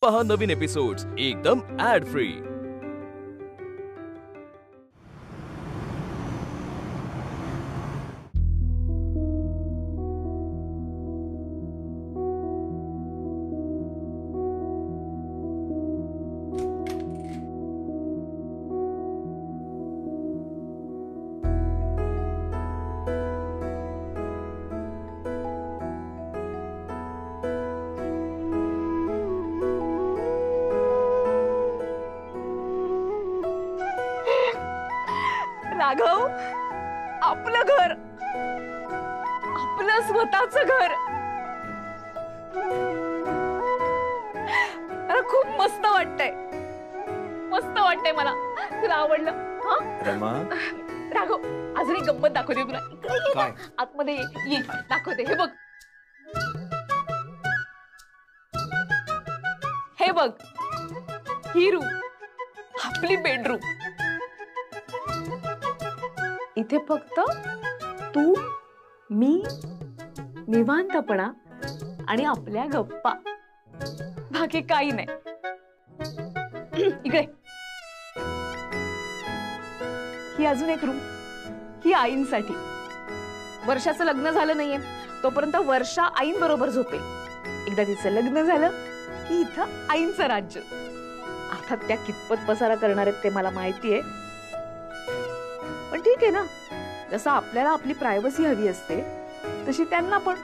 पहा नवीन एपिसोड्स एकदम add free. Raghav, आपलं घर, आपलं स्वतःचं घर, अरे खूप मस्त वाटतंय, मस्त वाटतंय मला। तुला आवडलं? हा रमा, राघव, अजून एक गंमत दाखवते तुला। काय? आतमध्ये ये, दाखवते। हे बघ, हे बघ, ही रूम आपली बेडरूम। इथे फक्त तू, मी, निवांतपणा आणि आपल्या गप्पा, बाकी काही नाही। इकडे ही अजून एक रूम, ही आईंसाठी। वर्षाचं लग्न झालं नाहीये तोपर्यंत वर्षा आईंबरोबर झोपेल। एकदा तिचं लग्न झालं की इथं आईंचं राज्य। अर्थात त्या कितपत पसारा करणार आहेत ते मला माहितीये, पण ठीक आहे ना। जसं आपल्याला आपली प्रायव्हसी हवी असते तशी त्यांना पण,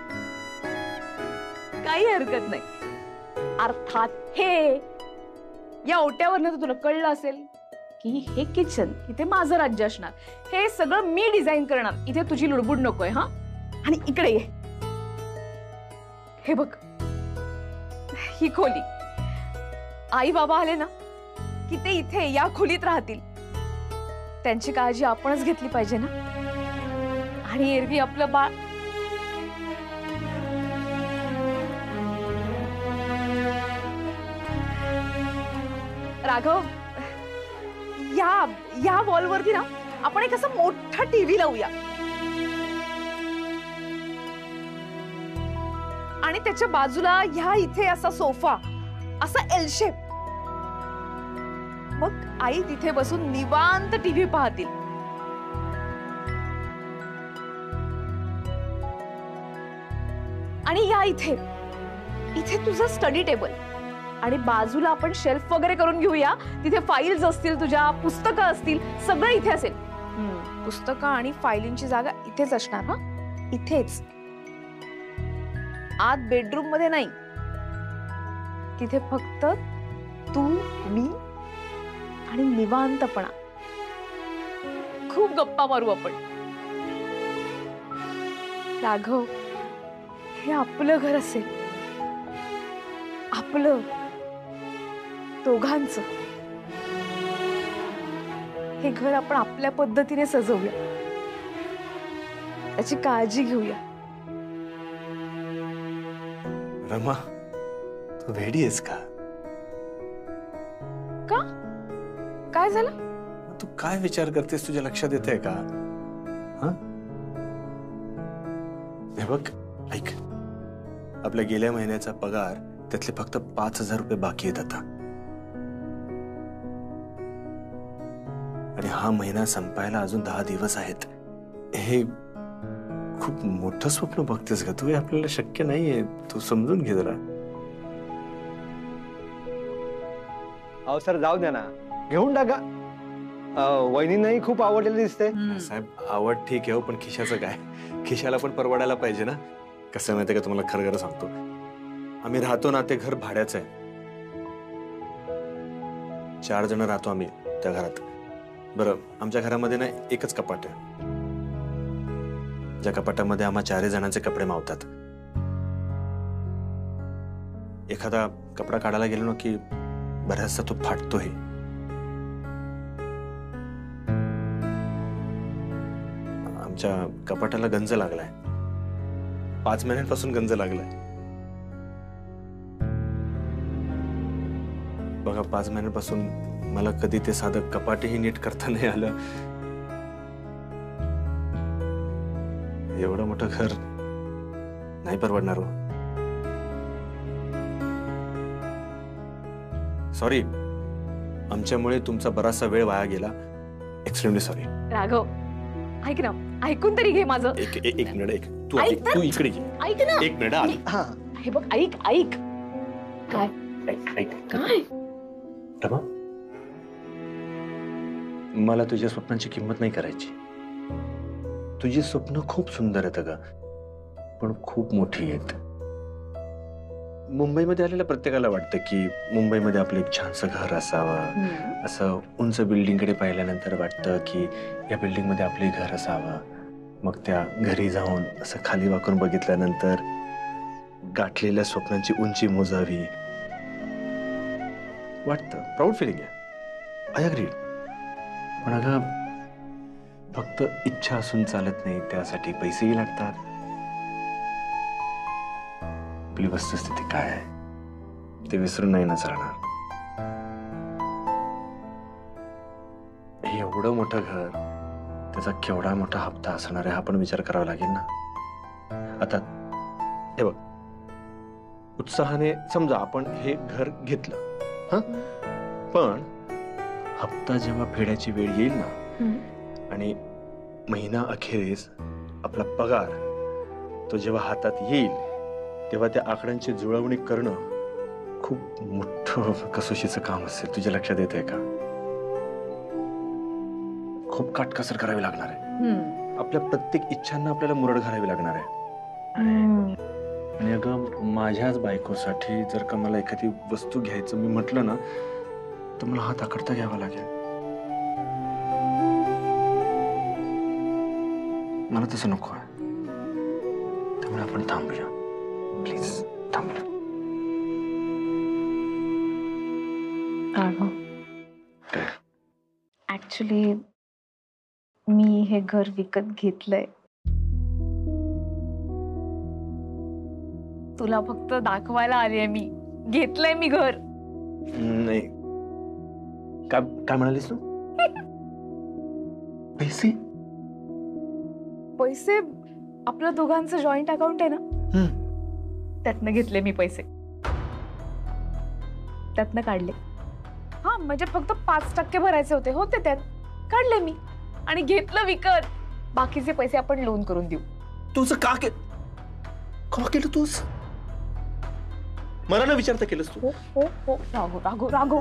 काही हरकत नाही। अर्थात हे या ओट्यावरनं तर तुला कळलं असेल की हे किचन, इथे माझं राज्य असणार। हे सगळं मी डिझाईन करणार, इथे तुझी लुडबुड नकोय। हा, आणि इकडे ये, हे बघ, ही खोली। आई बाबा आले ना की ते इथे या खोलीत राहतील। त्यांची काळजी आपणच घेतली पाहिजे ना। आणि एरवी आपलं बाळ, राघव, या वॉलवरती ना आपण एक असं मोठा टीव्ही लावूया आणि त्याच्या बाजूला ह्या इथे असा सोफा, असा एल शेप। मग आई तिथे बसून निवांत टीव्ही पाहतील। आणि या इथे तुझं स्टडी टेबल आणि बाजूला आपण शेल्फ वगैरे करून घेऊया। तिथे फाईल्स असतील, तुझ्या पुस्तकं असतील, सगळं इथे असेल। पुस्तकं आणि फाईलींची जागा इथेच असणार। हा, इथेच, आत बेडरूम मध्ये नाही। तिथे फक्त तू, मी आणि निवांतपणा। खूप गप्पा मारू आपण। राघव, हे आपलं घर असेल, आपलं, दोघांचं। हे घर आपण आपल्या पद्धतीने सजवूया, त्याची काळजी घेऊया। रमा, तू वेडी आहेस का? का? काय झालं? तू काय विचार करतेस, तुझ्या लक्षात येतंय का? हा, हे बघ, ऐक, आपल्या गेल्या महिन्याचा पगार त्यातले फक्त 5,000 रुपये बाकी आहेत आता। आणि हा महिना संपायला अजून 10 दिवस आहेत। हे खूप मोठं स्वप्न बघतेस का तू? हे आपल्याला शक्य नाहीये, तू समजून घे जरा। अहो सर, जाऊ द्या ना, घेऊन टाका। वहिनींनाही खूप आवडलेली दिसते। साहेब, आवड ठीक आहे हो, पण खिशाचं काय? खिशाला पण परवडायला पाहिजे ना। कसं माहितीये का, तुम्हाला खरं सांगतो, आम्ही राहतो ना ते घर भाड्याचं आहे। 4 जण राहतो आम्ही त्या घरात। बरं, आमच्या घरामध्ये ना एकच कपाट आहे, ज्या कपाटामध्ये आम्हा 4 जणांचे कपडे मावतात। एखादा कपडा काढायला गेलो ना की बऱ्याचदा तो फाटतोही। आमच्या कपाटाला गंज लागलाय, 5 महिन्यांपासून गंज लागलाय। बघा, 5 महिन्यांपासून मला कधी ते साधं कपाटही नीट करता नाही आलं। एवढं मोठं घर नाही परवडणार हो। सॉरी, आमच्यामुळे तुमचा बराचसा वेळ वाया गेला. Extremely sorry. राघव ऐक ना, ऐकून तरी घे माझं. एक मिनिट, तू ऐक तर. तू इकडे ये. ऐक ना. एक मिनिट आधी. हे बघ, ऐक ऐक. काय ऐक. काय रमा, मला तुझ्या स्वप्नांची किंमत नाही करायची. तुझी स्वप्न खूप सुंदर आहेत ग, पण खूप मोठी आहेत. मुंबईमध्ये आलेल्या प्रत्येकाला वाटतं की मुंबईमध्ये आपलं एक छानसं घर असावं. असं उंच बिल्डिंगकडे पाहिल्यानंतर वाटतं की या बिल्डिंगमध्ये आपले घर असावं. मग त्या घरी जाऊन असं खाली वाकून बघितल्यानंतर गाठलेल्या स्वप्नांची उंची मोजावी वाटतं. प्राऊड फिलिंग आहे. I agree. पण अगं, फक्त इच्छा असून चालत नाही, त्यासाठी पैसेही लागतात. आपली वस्तुस्थिती काय आहे ते विसरून नाही ना चालणार. हे एवढं मोठं घर, त्याचा केवढा मोठा हप्ता असणार आहे हा पण विचार करावा लागेल ना. आता हे बघ, उत्साहाने समजा आपण हे घर घेतलं, पण हप्ता जेव्हा फेडायची वेळ येईल ना, आणि महिना अखेरीस आपला पगार तो जेव्हा हातात येईल, तेव्हा त्या आकड्यांची जुळवणी करणं खूप मोठं कसोशीचं काम असेल. तुझ्या लक्षात येत आहे का? खूप काटकसर करावी लागणार आहे. आपल्या प्रत्येक इच्छांना आपल्याला मुरड घालावी लागणार आहे. आणि अगं, माझ्याच बायकोसाठी जर का मला एखादी वस्तू घ्यायचं मी म्हटलं ना, तर मला हात आकडता घ्यावा लागेल. मला तसं नको आहे. त्यामुळे आपण थांबूया, प्लीज थांबूया. ऍक्च्युली मी हे घर विकत घेतलंय. तुला फक्त दाखवायला आली आहे मी. घेतलंय मी घर. नाही, काय म्हणालीस तू? पैसे? पैसे आपलं दोघांचं जॉईंट अकाउंट आहे ना, त्यातनं घेतले मी पैसे. त्यातनं काढले. हा, म्हणजे फक्त 5% भरायचे होते त्यात काढले मी आणि घेतलं विकत. बाकीचे पैसे आपण लोन करून देऊ. तुझं का केलं तूच? मला न विचारता केलंस तू? हो राघव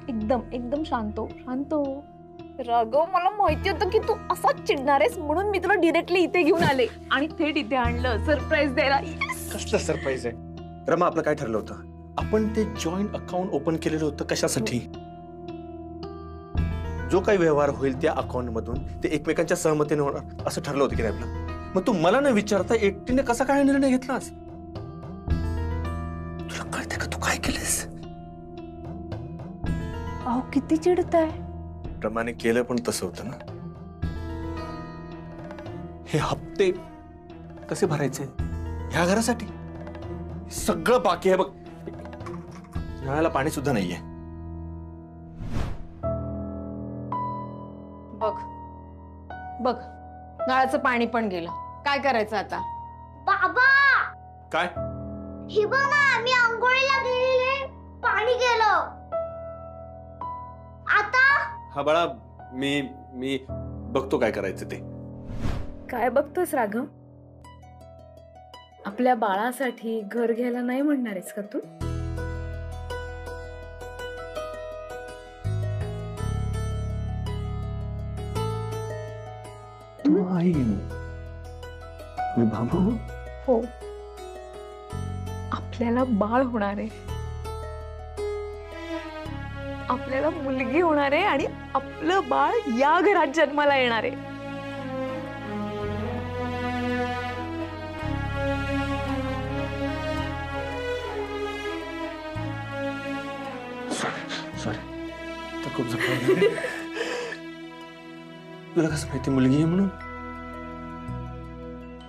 एकदम शांत हो. राघव, मला माहिती होतं की तू असाच चिडणार आहेस, म्हणून मी तुला डिरेक्टली इथे घेऊन आले आणि थेट इथे आणलं सरप्राईज द्यायला. कसलं सरप्राईज आहे? रमा, आपलं काय ठरलं होतं? आपण ते जॉईंट अकाउंट ओपन केलेलं होतं कशासाठी? जो काही व्यवहार होईल त्या अकाउंट मधून ते एकमेकांच्या सहमतीने होणार असं ठरलं होतं की नाही आपलं? मग तू मला न विचारता एकटीने कसा काय निर्णय घेतलास? तुला कळतंय का तू काय केलंस? अहो, किती चिडताय. प्रमाणे केलं पण तसं होतं ना. हे हप्ते कसे भरायचे ह्या घरासाठी? सगळं बाकी आहे बघ. नळाला पाणी सुद्धा नाहीये. बघ, नळाचं पाणी पण गेलं. काय करायचं आता? बाबा, काय? हे बघ ना, मी अंघोळीला गेलेले, पाणी गेलं. आता हा बाळा, मी बघतो काय करायचं ते. काय बघतोस राघव? आपल्या बाळासाठी घर घ्यायला नाही म्हणणार आहेस का तू? तू आई, मी बाबा. हो, आपल्याला बाळ होणार आहे. आपल्याला मुलगी होणार आहे आणि आपलं बाळ या घरात जन्माला येणार आहे. सॉरी, खूप जखम. तुला कसं माहिती मुलगी आहे म्हणून?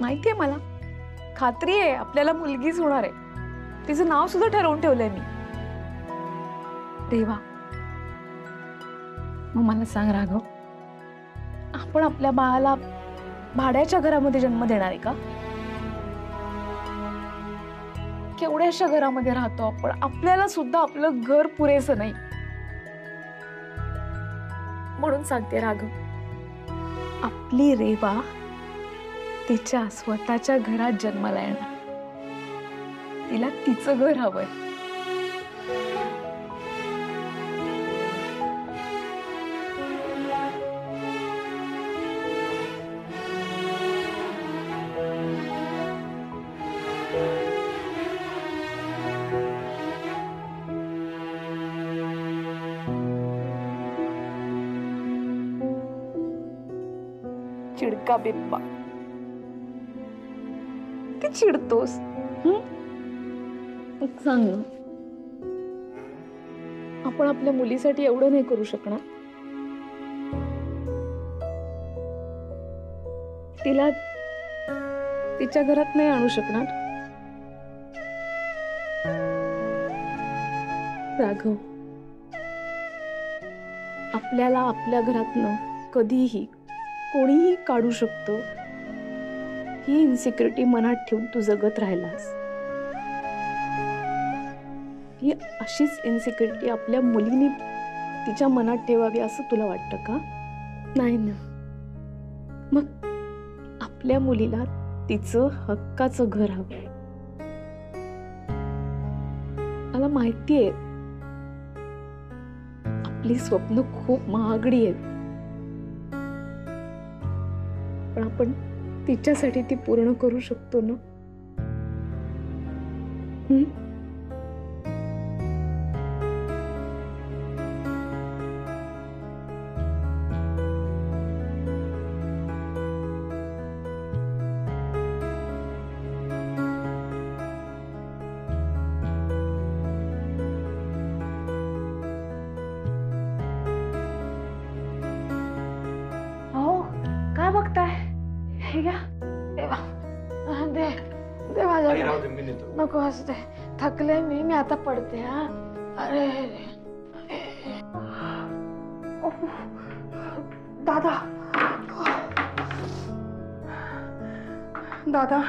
माहितीये मला, खात्री आहे आपल्याला मुलगीच होणार आहे. तिचं नाव सुद्धा ठरवून ठेवलंय मी, रेवा. मग मला सांग राघव, आपण आपल्या बाळाला भाड्याच्या घरामध्ये जन्म देणार आहे का? केवढ्याशा घरामध्ये राहतो आपण, आपल्याला सुद्धा आपलं घर पुरेसं नाही. म्हणून सांगते राघव, आपली रेवा तिच्या स्वतःच्या घरात जन्माला येणार. तिला तिचं घर हवंय. चिडका बिब्बा, किती चिडतोस? सांग ना, आपण आपल्या मुलीसाठी एवढं नाही करू शकणार? तिला तिच्या घरात नाही आणू शकणार? राघव, आपल्याला आपल्या घरातनं कधीही कोणीही काढू शकतो ही इन्सिक्युरिटी मनात ठेवून तू जगत राहिलास. ही अशीच इन्सिक्युरिटी आपल्या मुलीने तिच्या मनात ठेवावी असं तुला वाटतं का? नाही ना. मग आपल्या मुलीला तिचं हक्काचं घर हवं. मला माहितीये आपली स्वप्न खूप महागडी आहेत, पण आपण तिच्यासाठी ती पूर्ण करू शकतो ना? काय बघताय? हे घ्या. देवा दे दे माझ्या. नको असते, थकले मी आता पडते. हा अरे दादा दादा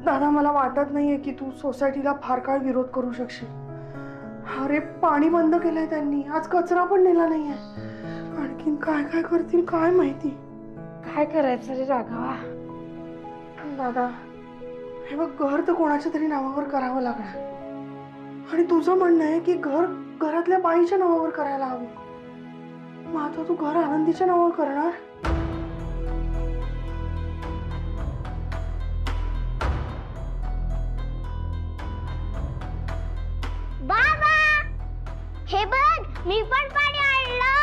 दादा मला वाटत नाहीये की तू सोसायटीला फार काळ विरोध करू शकशील. अरे पाणी बंद केलंय त्यांनी, आज कचरा पण नेला नाहीये. आणखीन काय काय करतील काय माहिती. काय करायचं रे राघवा? दादा हे बघ, घर तर कोणाच्या तरी नावावर करावं लागणार. आणि तुझं म्हणणं आहे की घर घरातल्या बाईच्या नावावर करायला हवं. मग आता तू घर आनंदीच्या नावावर करणार? बाबा हे बघ, मी पण पाणी आणलं.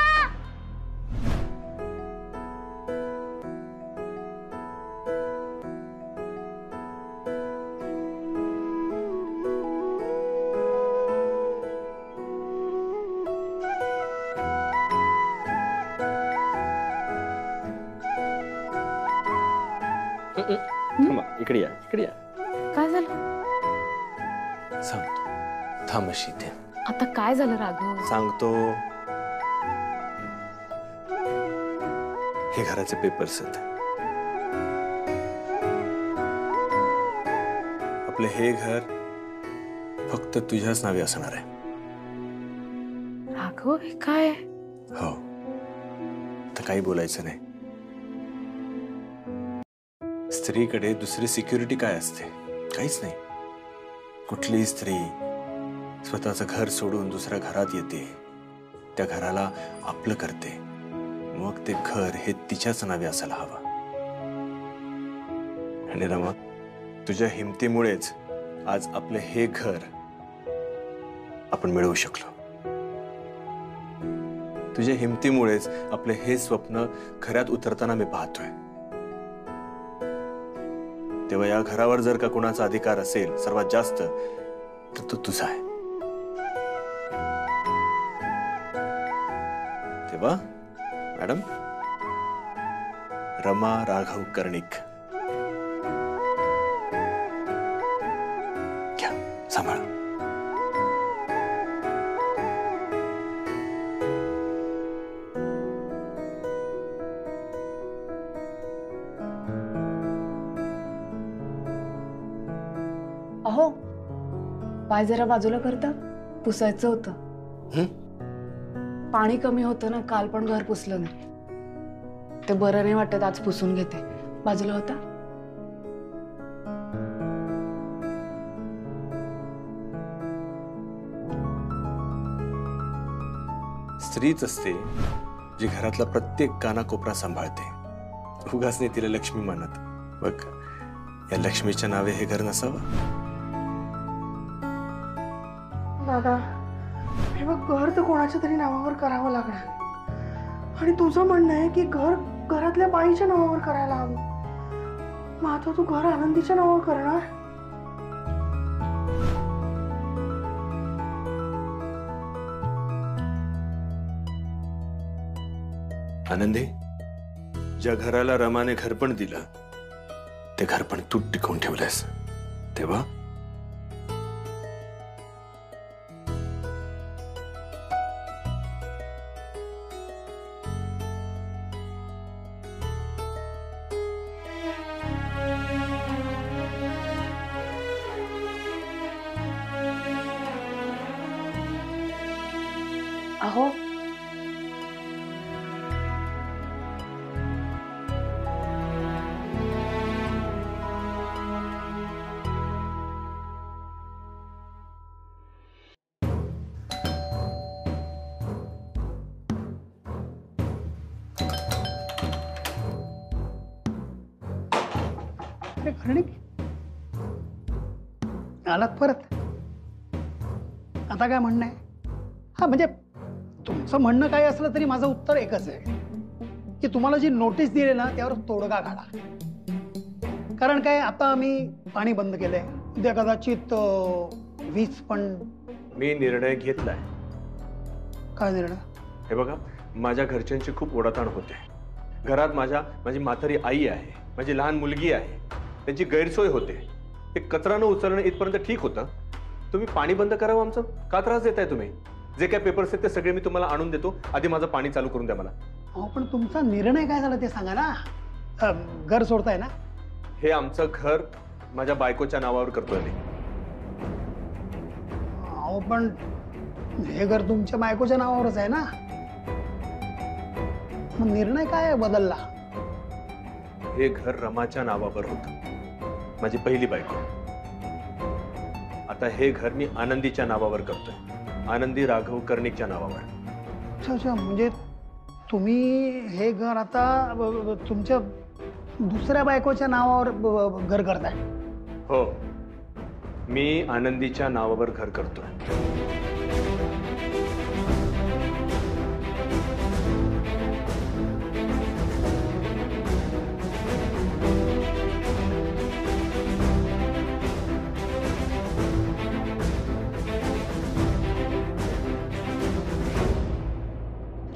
थांबा, इकडे या, इकडे या. काय झालं? सांगतो, थांब अशी इथे. आता काय झालं राघव? सांगतो. हे घराचे पेपर्स आहेत. आपलं हे घर फक्त तुझ्याच नावे असणार आहे. राघव हे काय? हो, तर काही बोलायचं नाही. स्त्रीकडे दुसरी सिक्युरिटी काय असते? काहीच नाही. कुठलीही स्त्री स्वतःचं घर सोडून दुसऱ्या घरात येते, त्या घराला आपलं करते, मग ते घर हे तिच्याच नावे असायला हवं. आणि रमा, तुझ्या हिमतीमुळेच आज आपलं हे घर आपण मिळवू शकलो. तुझ्या हिमतीमुळेच आपलं हे स्वप्न खऱ्यात उतरताना मी पाहतोय. तेव्हा या घरावर जर का कुणाचा अधिकार असेल सर्वात जास्त, तर तो तुझा आहे. तेव्हा मॅडम, रमा राघव कर्णिक, घ्या, सांभाळा. पाय जरा बाजूला करता, पुसायचं होतं. पाणी कमी होतं ना, काल पण घर पुसलं नाही. ते बरं नाही वाटत, आज पुसून घेते. बाजूला होता. स्त्रीच असते जी घरातला प्रत्येक कानाकोपरा सांभाळते. उगाच नाही तिला लक्ष्मी मानत. बघ, या लक्ष्मीच्या नावे हे घर नसावं. दादा, हे बघ, घर तर कोणाच्या तरी नावावर करावं लागणार. आणि तुझं म्हणणं आहे की घर घरातल्या बाईच्या नावावर करायला हवं. मग आता तू घर आनंदीच्या नावावर करणार? आनंदी, ज्या घराला रमाने घर पण दिलं, ते घर पण तू टिकवून ठेवलंयस. तेव्हा अहो, खरणी आलात परत. आता काय म्हणणं आहे? हा, म्हणजे तुमचं म्हणणं काय असलं तरी माझं उत्तर एकच आहे की तुम्हाला जी नोटीस दिली ना त्यावर तोडगा काढा. कारण काय, आता आम्ही पाणी बंद केलंय. उद्या कदाचित वीज पण. मी निर्णय घेतलाय. काय निर्णय? हे बघा, माझ्या घरच्यांची खूप ओढाताण होते. घरात माझी म्हातारी आई आहे, माझी लहान मुलगी आहे, त्यांची गैरसोय होते. ते कचरा न उचलणं इथपर्यंत ठीक होतं. तुम्ही पाणी बंद करावं, आमचं का त्रास देताय तुम्ही? जे काय पेपर्स आहेत ते सगळे मी तुम्हाला आणून देतो. आधी माझं पाणी चालू करून द्या मला. अहो, पण तुमचा निर्णय काय झाला ते सांगा ना. घर सोडताय ना? हे आमचं घर माझ्या बायकोच्या नावावर करतोय मी. अहो, पण हे घर तुमच्या बायकोच्या नावावरच आहे ना. मग निर्णय काय बदलला? हे घर रमाच्या नावावर होतं, माझी पहिली बायको. आता हे घर मी आनंदीच्या नावावर करतोय, आनंदी राघव कर्णिकच्या नावावर. अच्छा अच्छा, म्हणजे तुम्ही हे घर आता तुमच्या दुसऱ्या बायकोच्या नावावर घर करताय? हो, मी आनंदीच्या नावावर घर करतोय.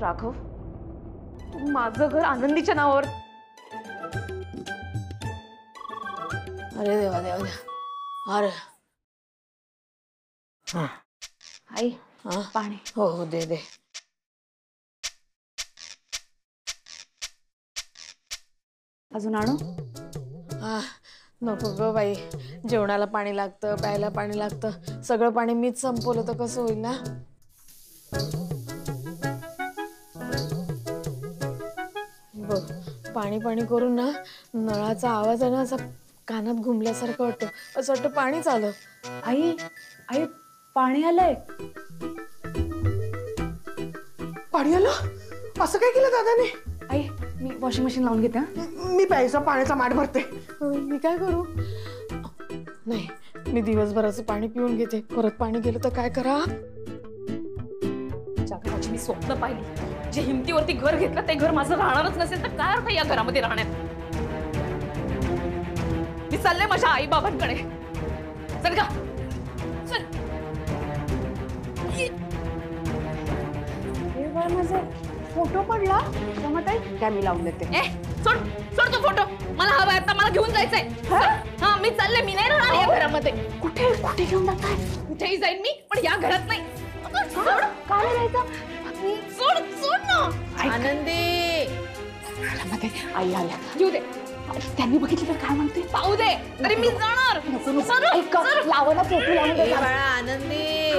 राघव, तू माझं घर आनंदीच्या नावावर. अरे देवा देवा देवा. अरे आई, पाणी. हो हो, दे दे. अजून आणू? नको ग बाई, जेवणाला पाणी लागतं, प्यायला पाणी लागतं. सगळं पाणी मीच संपवलं तर कसं होईल ना. बघ, पाणी पाणी करून ना नळाचा आवाज आहे ना असा कानात घुमल्यासारखं वाटतं. असं वाटतं पाणीच आलं. आई, आई, पाणी आलंय. पाणी आलं? असं काय केलं दादाने? आई, मी वॉशिंग मशीन लावून घेते. मी प्यायचा पाण्याचा माठ भरते. मी काय करू? नाही, मी दिवसभराचं पाणी पिऊन घेते. परत पाणी गेलं तर काय करा? ज्या घराची मी स्वप्न पाहिली, जे हिमतीवरती घर घेतलं ते घर माझं राहणारच नसेल तर काय अर्थ या घरामध्ये राहण्यात? मी चालले माझ्या आई बाबांकडे. चल का, चल. माझा फोटो पडला. काय मी लावून देते. ए, सोड सोड तो फोटो. मला हवाय आता, मला घेऊन जायचंय. हा, मी चालले. मी नाही राहणार या घरामध्ये. कुठे कुठे घेऊन जाताय? कुठेही जाईन मी, पण या घरात नाही. सोड. काय राहायचं? सोड सोड ना. आनंदी. आई आल्या. घेऊ दे. त्यांनी बघितलं तर काय म्हणते? पाहू दे तरी मी जाणार. ऐक लावा ना फोटो लावून दे. आनंदी